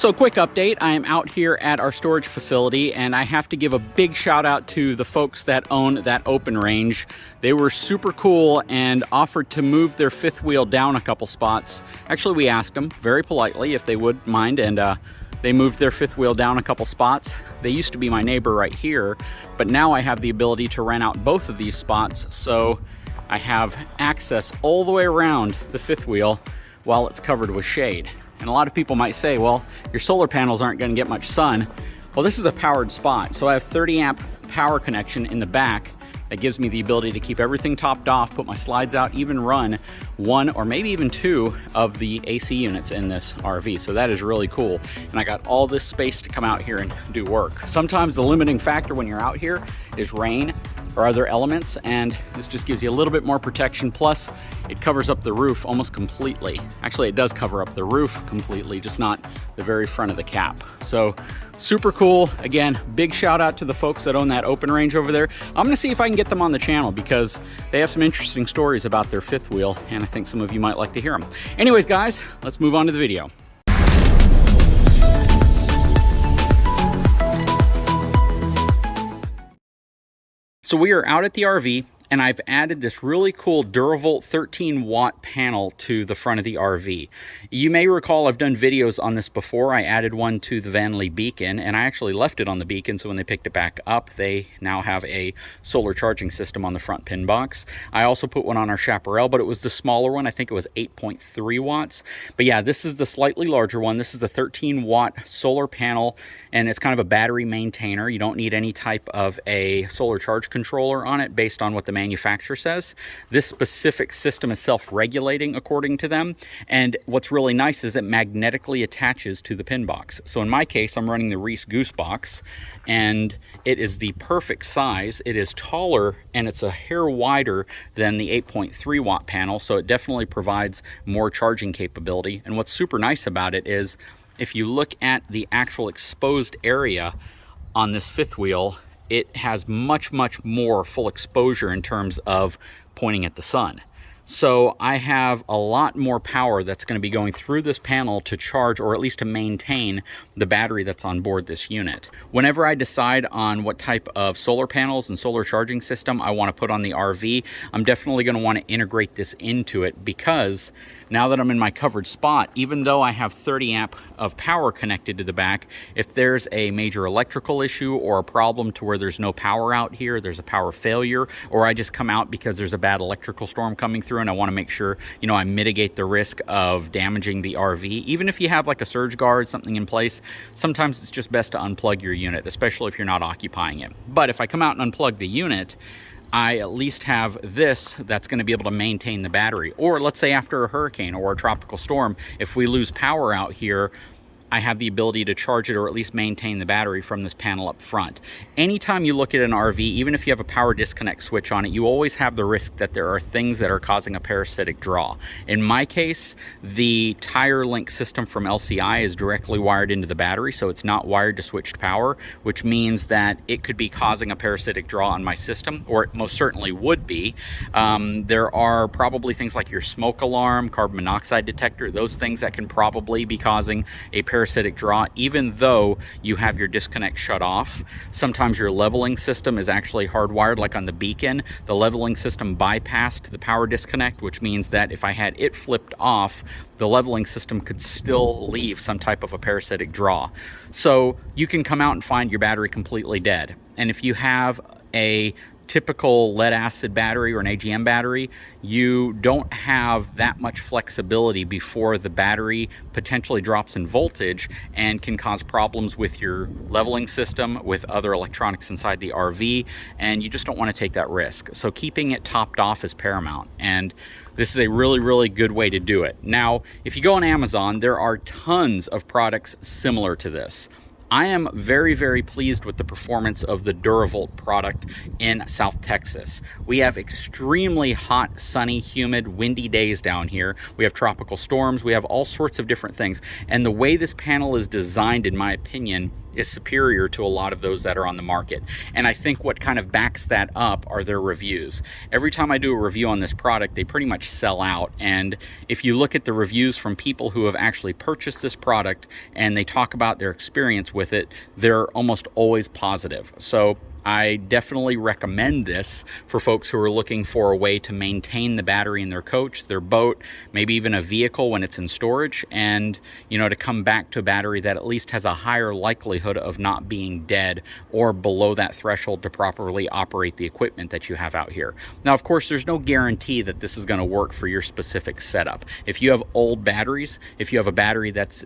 So quick update, I am out here at our storage facility and I have to give a big shout out to the folks that own that open range. They were super cool and offered to move their fifth wheel down a couple spots. Actually, we asked them very politely if they would mind, and they moved their fifth wheel down a couple spots. They used to be my neighbor right here, but now I have the ability to rent out both of these spots, so I have access all the way around the fifth wheel while it's covered with shade. And a lot of people might say, well, your solar panels aren't going to get much sun. Well, this is a powered spot, so I have 30 amp power connection in the back that gives me the ability to keep everything topped off, put my slides out, even run one or maybe even two of the AC units in this RV. So that is really cool. And I got all this space to come out here and do work. Sometimes the limiting factor when you're out here is rain or other elements, and this just gives you a little bit more protection. Plus, it covers up the roof almost completely. Actually, it does cover up the roof completely, just not the very front of the cap. So super cool. Again, big shout out to the folks that own that open range over there. I'm gonna see if I can get them on the channel because they have some interesting stories about their fifth wheel, and I think some of you might like to hear them. Anyways, guys, let's move on to the video. So we are out at the RV, and I've added this really cool DuraVolt 13 watt panel to the front of the RV. You may recall I've done videos on this before. I added one to the Vanley beacon, and I actually left it on the beacon, so when they picked it back up, they now have a solar charging system on the front pin box. I also put one on our Chaparral, but it was the smaller one. I think it was 8.3 watts. But yeah, this is the slightly larger one. This is the 13 watt solar panel, and it's kind of a battery maintainer. You don't need any type of a solar charge controller on it based on what the manufacturer says. This specific system is self-regulating according to them, and what's really nice is it magnetically attaches to the pin box. So in my case, I'm running the Reese Goose box, and it is the perfect size. It is taller and it's a hair wider than the 8.3 watt panel, so it definitely provides more charging capability. And what's super nice about it is if you look at the actual exposed area on this fifth wheel, it has much more full exposure in terms of pointing at the sun. So I have a lot more power that's going to be going through this panel to charge, or at least to maintain, the battery that's on board this unit. Whenever I decide on what type of solar panels and solar charging system I want to put on the RV, I'm definitely going to want to integrate this into it, because now that I'm in my covered spot, even though I have 30 amp of power connected to the back, if there's a major electrical issue or a problem to where there's no power out here, there's a power failure, or I just come out because there's a bad electrical storm coming through and I want to make sure, you know, I mitigate the risk of damaging the RV. Even if you have like a surge guard, something in place, sometimes it's just best to unplug your unit, especially if you're not occupying it. But if I come out and unplug the unit, I at least have this that's going to be able to maintain the battery. Or let's say after a hurricane or a tropical storm, if we lose power out here, I have the ability to charge it or at least maintain the battery from this panel up front. Anytime you look at an RV, even if you have a power disconnect switch on it, you always have the risk that there are things that are causing a parasitic draw. In my case, the tire link system from LCI is directly wired into the battery, so it's not wired to switched power, which means that it could be causing a parasitic draw on my system, or it most certainly would be. There are probably things like your smoke alarm, carbon monoxide detector, those things that can probably be causing a parasitic draw, even though you have your disconnect shut off. Sometimes your leveling system is actually hardwired, like on the beacon. The leveling system bypassed the power disconnect, which means that if I had it flipped off, the leveling system could still leave some type of a parasitic draw. So you can come out and find your battery completely dead. And if you have a typical lead acid battery or an AGM battery, you don't have that much flexibility before the battery potentially drops in voltage and can cause problems with your leveling system, with other electronics inside the RV, and you just don't want to take that risk. So keeping it topped off is paramount, and this is a really good way to do it. Now, if you go on Amazon, there are tons of products similar to this. I am very, very pleased with the performance of the DuraVolt product in South Texas. We have extremely hot, sunny, humid, windy days down here. We have tropical storms. We have all sorts of different things. And the way this panel is designed, in my opinion, is superior to a lot of those that are on the market. And I think what kind of backs that up are their reviews. Every time I do a review on this product, they pretty much sell out. And if you look at the reviews from people who have actually purchased this product and they talk about their experience with it, they're almost always positive. So I definitely recommend this for folks who are looking for a way to maintain the battery in their coach, their boat, maybe even a vehicle when it's in storage, and to come back to a battery that at least has a higher likelihood of not being dead or below that threshold to properly operate the equipment that you have out here. Now, of course, there's no guarantee that this is going to work for your specific setup. If you have old batteries, if you have a battery that's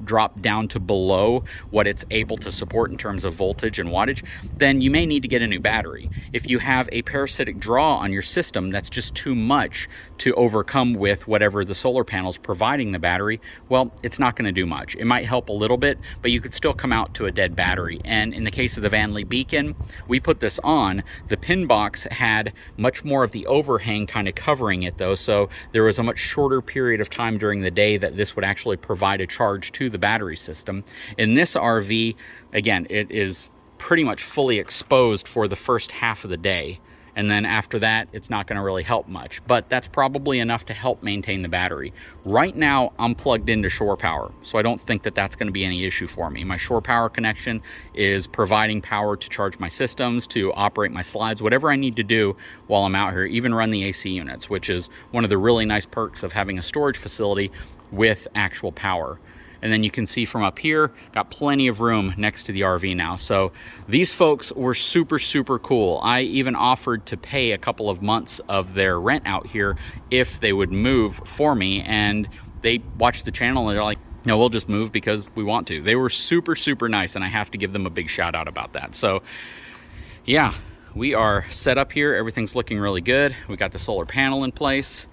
dropped down to below what it's able to support in terms of voltage and wattage, then you may need to get a new battery. If you have a parasitic draw on your system that's just too much to overcome with whatever the solar panel's providing the battery, well, it's not going to do much. It might help a little bit, but you could still come out to a dead battery. And in the case of the Vanley Beacon, we put this on. The pin box had much more of the overhang kind of covering it though, so there was a much shorter period of time during the day that this would actually provide a charge to the battery system. In this RV, again, it is pretty much fully exposed for the first half of the day, and then after that it's not going to really help much, but that's probably enough to help maintain the battery. Right now I'm plugged into shore power, so I don't think that that's going to be any issue for me. My shore power connection is providing power to charge my systems, to operate my slides, whatever I need to do while I'm out here, even run the AC units, which is one of the really nice perks of having a storage facility with actual power. And then you can see from up here, got plenty of room next to the RV now. So these folks were super, super cool. I even offered to pay a couple of months of their rent out here if they would move for me. And they watched the channel and they're like, no, we'll just move because we want to. They were super, super nice, and I have to give them a big shout out about that. So yeah, we are set up here. Everything's looking really good. We got the solar panel in place.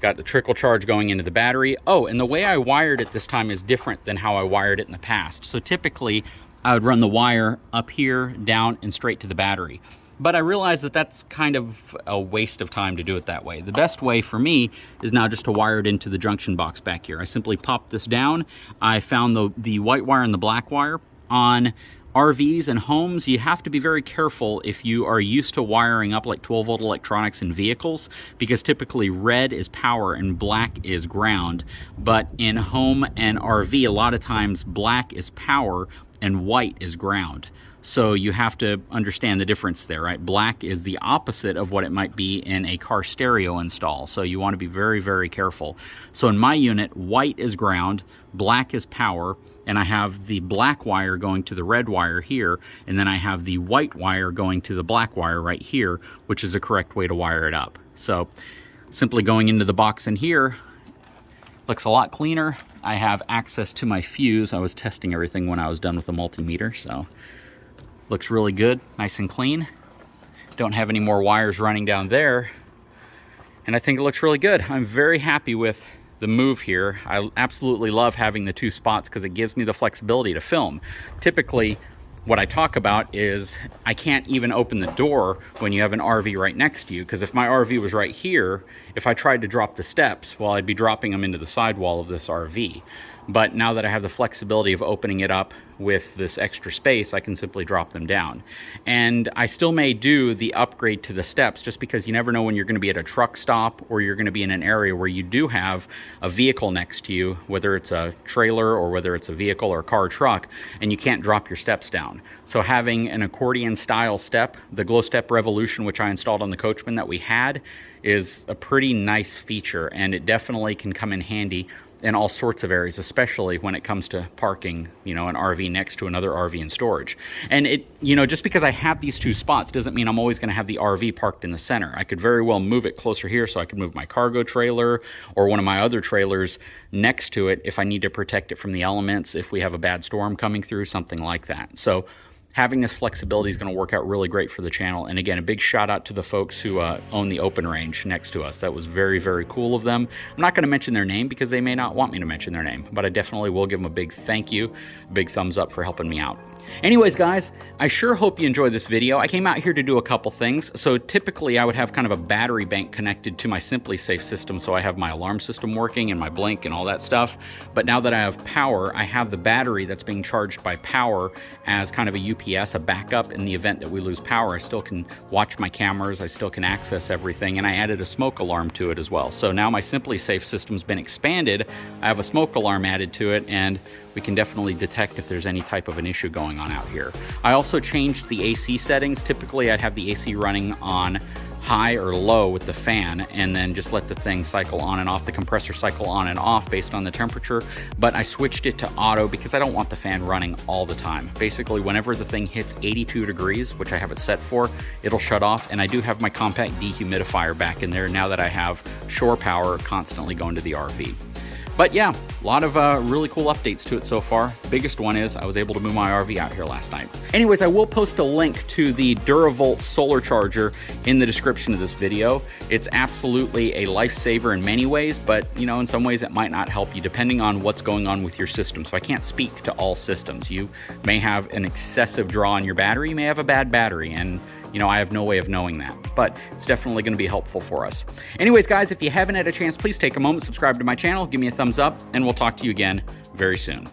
Got the trickle charge going into the battery. Oh, and the way I wired it this time is different than how I wired it in the past. So typically I would run the wire up here, down, and straight to the battery. But I realized that that's kind of a waste of time to do it that way. The best way for me is now just to wire it into the junction box back here. I simply pop this down. I found the white wire and the black wire. On RVs and homes, you have to be very careful if you are used to wiring up like 12-volt electronics in vehicles, because typically red is power and black is ground. But in home and RV, a lot of times black is power and white is ground. So you have to understand the difference there, right? Black is the opposite of what it might be in a car stereo install. So you want to be very, very careful. So in my unit, white is ground, black is power, and I have the black wire going to the red wire here, and then I have the white wire going to the black wire right here, which is the correct way to wire it up. So simply going into the box in here looks a lot cleaner. I have access to my fuse. I was testing everything when I was done with the multimeter, so looks really good, nice and clean. Don't have any more wires running down there, and I think it looks really good. I'm very happy with the move here. I absolutely love having the two spots because it gives me the flexibility to film. Typically, what I talk about is I can't even open the door when you have an RV right next to you, because if my RV was right here, if I tried to drop the steps, well, I'd be dropping them into the sidewall of this RV. But now that I have the flexibility of opening it up with this extra space, I can simply drop them down. And I still may do the upgrade to the steps, just because you never know when you're going to be at a truck stop or you're going to be in an area where you do have a vehicle next to you, whether it's a trailer or whether it's a vehicle or a car or truck, and you can't drop your steps down. So having an accordion style step, the Glow Step Revolution, which I installed on the Coachman that we had, is a pretty nice feature, and it definitely can come in handy in all sorts of areas, especially when it comes to parking, an RV next to another RV in storage. And just because I have these two spots doesn't mean I'm always going to have the RV parked in the center. I could very well move it closer here, so I could move my cargo trailer or one of my other trailers next to it if I need to protect it from the elements, if we have a bad storm coming through, something like that. So having this flexibility is going to work out really great for the channel. And again, a big shout out to the folks who own the open range next to us. That was very, very cool of them. I'm not going to mention their name because they may not want me to mention their name, but I definitely will give them a big thank you, a big thumbs up for helping me out. Anyways, guys, I sure hope you enjoyed this video. I came out here to do a couple things. So typically I would have kind of a battery bank connected to my SimpliSafe system, so I have my alarm system working and my blink and all that stuff. But now that I have power, I have the battery that's being charged by power as kind of a UPS, a backup in the event that we lose power. I still can watch my cameras, I still can access everything, and I added a smoke alarm to it as well. So now my SimpliSafe system's been expanded. I have a smoke alarm added to it, and we can definitely detect if there's any type of an issue going on out here. I also changed the AC settings. Typically I'd have the AC running on high or low with the fan and then just let the thing cycle on and off, the compressor cycle on and off based on the temperature. But I switched it to auto because I don't want the fan running all the time. Basically, whenever the thing hits 82 degrees, which I have it set for, it'll shut off. And I do have my compact dehumidifier back in there now that I have shore power constantly going to the RV. But yeah, a lot of really cool updates to it so far. The biggest one is I was able to move my RV out here last night. Anyways, I will post a link to the DuraVolt solar charger in the description of this video. It's absolutely a lifesaver in many ways, but you know, in some ways it might not help you depending on what's going on with your system. So I can't speak to all systems. You may have an excessive draw on your battery, you may have a bad battery, and you know, I have no way of knowing that, but it's definitely going to be helpful for us. Anyways, guys, if you haven't had a chance, please take a moment, subscribe to my channel, give me a thumbs up, and we'll talk to you again very soon.